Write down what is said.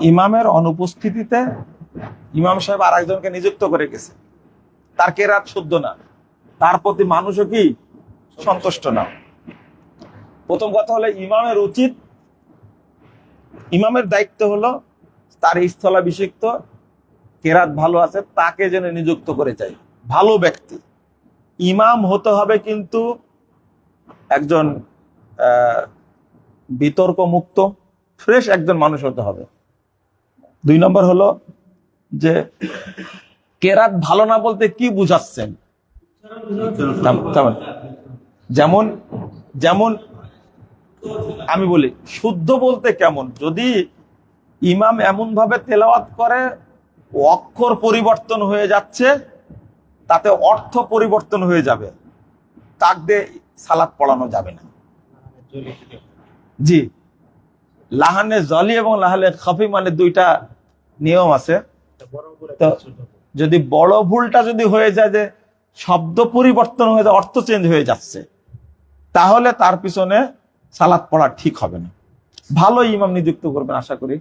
ইমামের অনুপস্থিতিতে ইমাম সাহেব আর একজনকে নিযুক্ত করে গেছে, তার কেরাত শুদ্ধ না, তার প্রতি মানুষও কি সন্তুষ্ট না। প্রথম কথা হলো ইমামের উচিত, ইমামের দায়িত্ব হলো তার স্থলাভিষিক্ত কেরাত ভালো আছে তাকে যেন নিযুক্ত করে চাই, ভালো ব্যক্তি। ইমাম হতে হবে কিন্তু একজন বিতর্ক মুক্ত ফ্রেশ একজন মানুষ হতে হবে। 2 নম্বর হলো যে কেরাত ভালো না বলতে কি বুঝাচ্ছেন। যেমন যেমন আমি বলি শুদ্ধ বলতে কেমন, যদি ইমাম এমন ভাবে তেলাওয়াত করে অক্ষর পরিবর্তন হয়ে যাচ্ছে, তাতে অর্থ পরিবর্তন হয়ে যাবে, তাক দিয়ে সালাত পড়ানো যাবে না। জি, লাহানে জলি এবং লাহানে খাফি মানে 2টা নিয়ম আছে। তো যদি বড় ভুলটা যদি হয়ে যায় যে শব্দ পরিবর্তন হয়ে যায়, অর্থ চেঞ্জ হয়ে যাচ্ছে, তাহলে তার পিছনে সালাত পড়া ঠিক হবে না। ভালো ইমাম নিযুক্ত করবেন আশা করি।